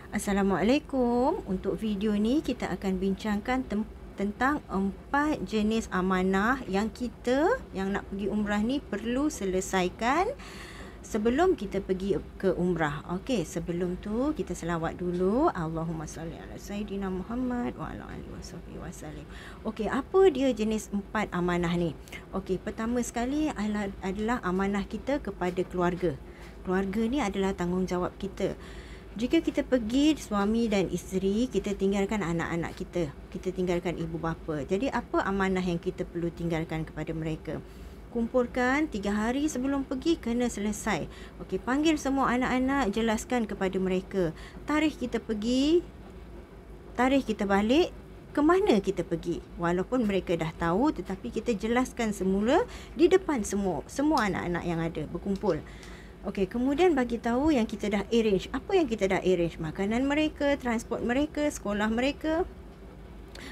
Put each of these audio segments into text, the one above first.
Assalamualaikum. Untuk video ni kita akan bincangkan tentang 4 jenis amanah yang kita yang nak pergi umrah ni perlu selesaikan sebelum kita pergi ke umrah. Okey, sebelum tu kita selawat dulu. Allahumma salli ala Sayyidina Muhammad wa ala alihi wasallam. Okey, apa dia jenis 4 amanah ni? Okey, pertama sekali adalah amanah kita kepada keluarga. Keluarga ni adalah tanggungjawab kita. Jika kita pergi suami dan isteri, kita tinggalkan anak-anak kita. Kita tinggalkan ibu bapa. Jadi apa amanah yang kita perlu tinggalkan kepada mereka? Kumpulkan 3 hari sebelum pergi kena selesai. Okey, panggil semua anak-anak, jelaskan kepada mereka tarikh kita pergi, tarikh kita balik, ke mana kita pergi. Walaupun mereka dah tahu, tetapi kita jelaskan semula di depan semua anak-anak yang ada berkumpul. Okey, kemudian bagi tahu yang kita dah arrange. Apa yang kita dah arrange? Makanan mereka, transport mereka, sekolah mereka,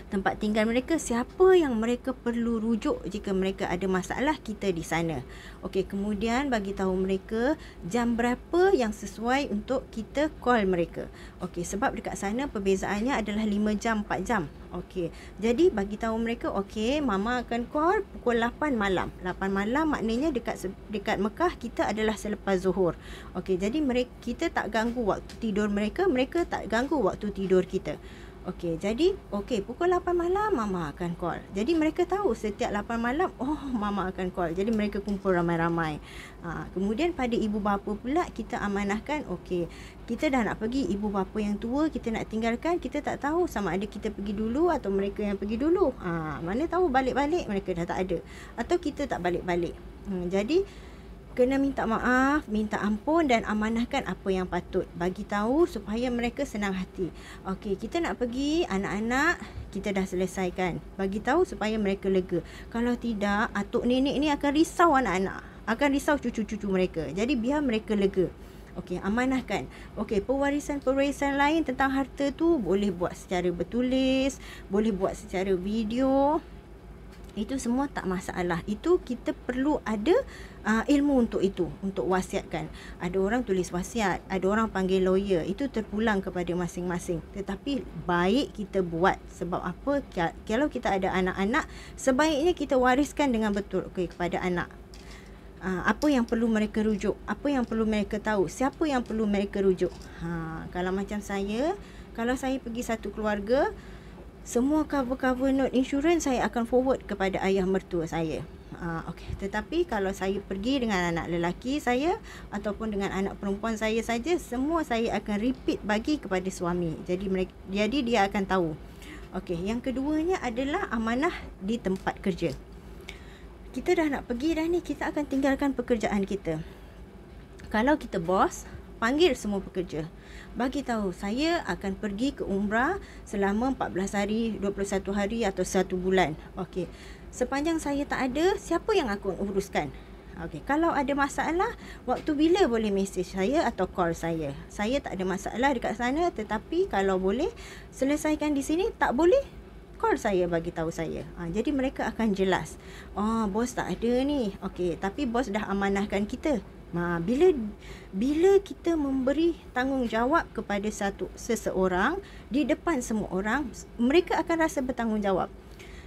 tempat tinggal mereka, siapa yang mereka perlu rujuk jika mereka ada masalah kita di sana. Okey, kemudian bagi tahu mereka jam berapa yang sesuai untuk kita call mereka. Okey, sebab dekat sana perbezaannya adalah 5 jam, 4 jam. Okey, jadi bagi tahu mereka, okey, mama akan call pukul 8 malam. 8 malam maknanya dekat Mekah kita adalah selepas Zuhur. Okey, jadi kita tak ganggu waktu tidur mereka, mereka tak ganggu waktu tidur kita. Okey, jadi pukul 8 malam mama akan call. Jadi mereka tahu setiap 8 malam mama akan call. Jadi mereka kumpul ramai-ramai. Kemudian pada ibu bapa pula kita amanahkan, okey, kita dah nak pergi, ibu bapa yang tua kita nak tinggalkan, kita tak tahu sama ada kita pergi dulu atau mereka yang pergi dulu. Mana tahu balik-balik mereka dah tak ada atau kita tak balik-balik. Jadi kena minta maaf, minta ampun dan amanahkan apa yang patut. Bagi tahu supaya mereka senang hati. Okey, kita nak pergi, anak-anak kita dah selesaikan. Bagi tahu supaya mereka lega. Kalau tidak, atuk nenek ni akan risau anak-anak. Akan risau cucu-cucu mereka. Jadi biar mereka lega. Okey, amanahkan. Okey, pewarisan-pewarisan lain tentang harta tu boleh buat secara bertulis, boleh buat secara video. Itu semua tak masalah. Itu kita perlu ada ilmu untuk itu, untuk wasiatkan. Ada orang tulis wasiat, ada orang panggil lawyer. Itu terpulang kepada masing-masing. Tetapi baik kita buat. Sebab apa? Kalau kita ada anak-anak, sebaiknya kita wariskan dengan betul kepada anak. Apa yang perlu mereka rujuk, apa yang perlu mereka tahu, siapa yang perlu mereka rujuk. Kalau macam saya, kalau saya pergi satu keluarga, semua cover note insurans saya akan forward kepada ayah mertua saya. Okey, tetapi kalau saya pergi dengan anak lelaki saya ataupun dengan anak perempuan saya saja, semua saya akan repeat bagi kepada suami. Jadi dia akan tahu. Okey, yang keduanya adalah amanah di tempat kerja. Kita dah nak pergi dah ni, kita akan tinggalkan pekerjaan kita. Kalau kita bos, panggil semua pekerja. Bagi tahu saya akan pergi ke umrah selama 14 hari, 21 hari atau 1 bulan. Okey. Sepanjang saya tak ada, siapa yang aku uruskan? Okey, kalau ada masalah, waktu bila boleh mesej saya atau call saya? Saya tak ada masalah dekat sana, tetapi kalau boleh selesaikan di sini, tak boleh call saya, bagi tahu saya. Jadi mereka akan jelas. Bos tak ada ni. Okey, tapi bos dah amanahkan kita. Bila kita memberi tanggungjawab kepada seseorang di depan semua orang, mereka akan rasa bertanggungjawab.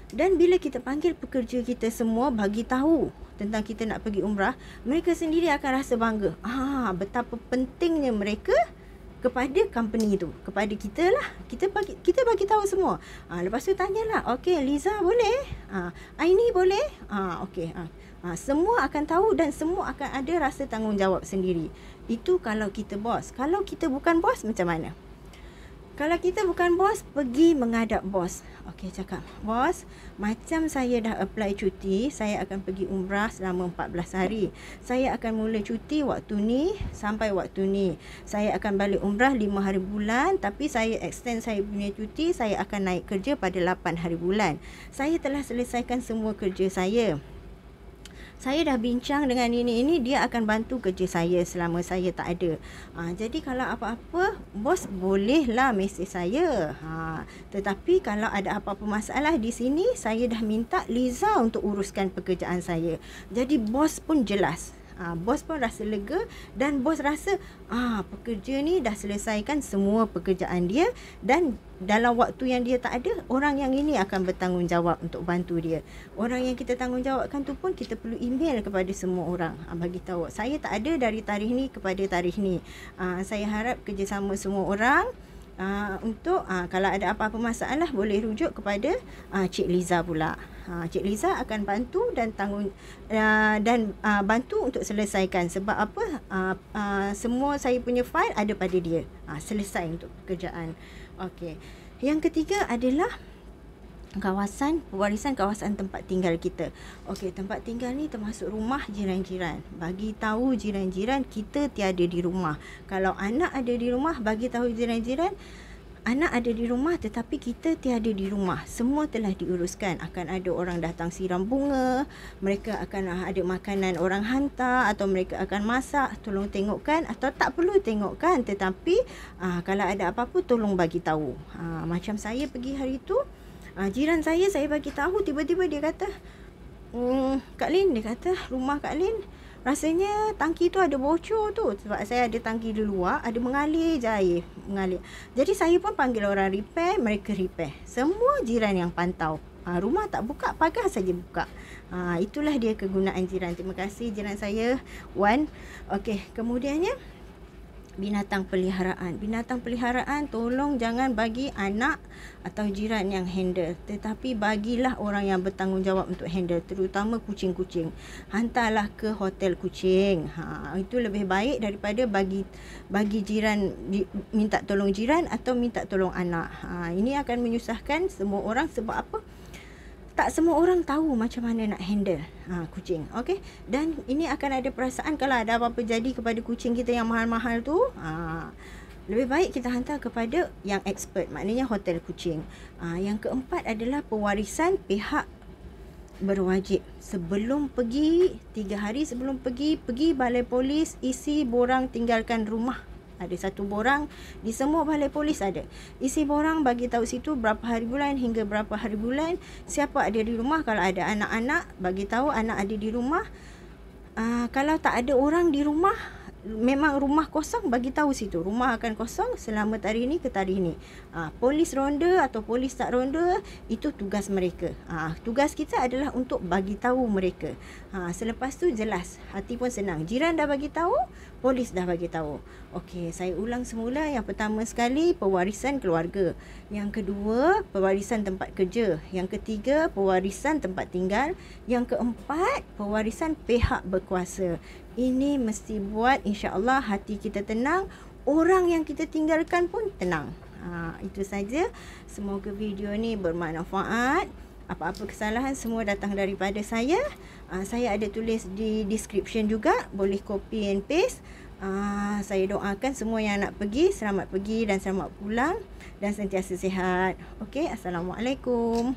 Dan bila kita panggil pekerja kita semua bagi tahu tentang kita nak pergi umrah, mereka sendiri akan rasa bangga. Betapa pentingnya mereka kepada company tu, kepada kita lah. Kita bagi tahu semua. Lepas tu tanyalah, okey, Liza boleh? Aini boleh? Okey. Semua akan tahu dan semua akan ada rasa tanggungjawab sendiri. Itu kalau kita bos. Kalau kita bukan bos, macam mana? Kalau kita bukan bos, pergi menghadap bos. Okey, cakap, bos, macam saya dah apply cuti, saya akan pergi umrah selama 14 hari. Saya akan mula cuti waktu ni sampai waktu ni. Saya akan balik umrah 5 hari bulan, tapi saya extend saya punya cuti, saya akan naik kerja pada 8 hari bulan. Saya telah selesaikan semua kerja saya. Saya dah bincang dengan ini, dia akan bantu kerja saya selama saya tak ada. Jadi kalau apa-apa, bos bolehlah mesej saya. Tetapi kalau ada apa-apa masalah di sini, saya dah minta Liza untuk uruskan pekerjaan saya. Jadi bos pun jelas. Bos pun rasa lega dan bos rasa pekerja ni dah selesaikan semua pekerjaan dia, dan dalam waktu yang dia tak ada, orang yang ini akan bertanggungjawab untuk bantu dia. Orang yang kita tanggungjawabkan tu pun kita perlu email kepada semua orang, bagi tahu saya tak ada dari tarikh ni kepada tarikh ni. Saya harap kerjasama semua orang. Untuk kalau ada apa-apa masalah boleh rujuk kepada Cik Liza pula. Cik Liza akan bantu dan bantu untuk selesaikan. Sebab apa? Semua saya punya file ada pada dia. Selesai untuk pekerjaan. Okey. Yang ketiga adalah pewarisan kawasan tempat tinggal kita. Okey, tempat tinggal ni termasuk rumah jiran-jiran. Bagi tahu jiran-jiran kita tiada di rumah. Kalau anak ada di rumah, bagi tahu jiran-jiran anak ada di rumah tetapi kita tiada di rumah. Semua telah diuruskan. Akan ada orang datang siram bunga, mereka akan ada makanan orang hantar, atau mereka akan masak. Tolong tengokkan, atau tak perlu tengokkan, tetapi kalau ada apa-apa tolong bagi tahu. Macam saya pergi hari tu, jiran saya bagi tahu, tiba-tiba dia kata, Kak Lin, dia kata rumah Kak Lin rasanya tangki tu ada bocor tu. Sebab saya ada tangki di luar, ada mengalir je air, mengalir. Jadi saya pun panggil orang repair, mereka repair. Semua jiran yang pantau. Rumah tak buka, pagar saja buka. Itulah dia kegunaan jiran. Terima kasih jiran saya, Wan. Okey, kemudiannya binatang peliharaan. Binatang peliharaan tolong jangan bagi anak atau jiran yang handle, tetapi bagilah orang yang bertanggungjawab untuk handle, terutama kucing-kucing. Hantarlah ke hotel kucing. Itu lebih baik daripada bagi jiran, minta tolong jiran atau minta tolong anak. Ini akan menyusahkan semua orang. Sebab apa? Tak semua orang tahu macam mana nak handle kucing. Okey, dan ini akan ada perasaan kalau ada apa-apa jadi kepada kucing kita yang mahal-mahal tu, lebih baik kita hantar kepada yang expert, maknanya hotel kucing. Yang keempat adalah pewarisan pihak berwajib. Sebelum pergi, 3 hari sebelum pergi balai polis, isi borang tinggalkan rumah. Ada satu borang di semua balai polis ada. Isi borang bagi tahu situ berapa hari bulan hingga berapa hari bulan, siapa ada di rumah. Kalau ada anak-anak, bagi tahu anak ada di rumah. Kalau tak ada orang di rumah, memang rumah kosong, bagi tahu situ rumah akan kosong selama tarikh ni ke tarikh ni. Polis ronda atau polis tak ronda, itu tugas mereka. Tugas kita adalah untuk bagi tahu mereka. Selepas tu jelas, hati pun senang. Jiran dah bagi tahu, polis dah bagi tahu. Okey, saya ulang semula. Yang pertama sekali, pewarisan keluarga. Yang kedua, pewarisan tempat kerja. Yang ketiga, pewarisan tempat tinggal. Yang keempat, pewarisan pihak berkuasa. Ini mesti buat insya-Allah hati kita tenang, orang yang kita tinggalkan pun tenang. Itu saja. Semoga video ni bermanfaat. Apa-apa kesalahan semua datang daripada saya. Saya ada tulis di description juga, boleh copy and paste. Saya doakan semua yang nak pergi selamat pergi dan selamat pulang dan sentiasa sihat. Okey, Assalamualaikum.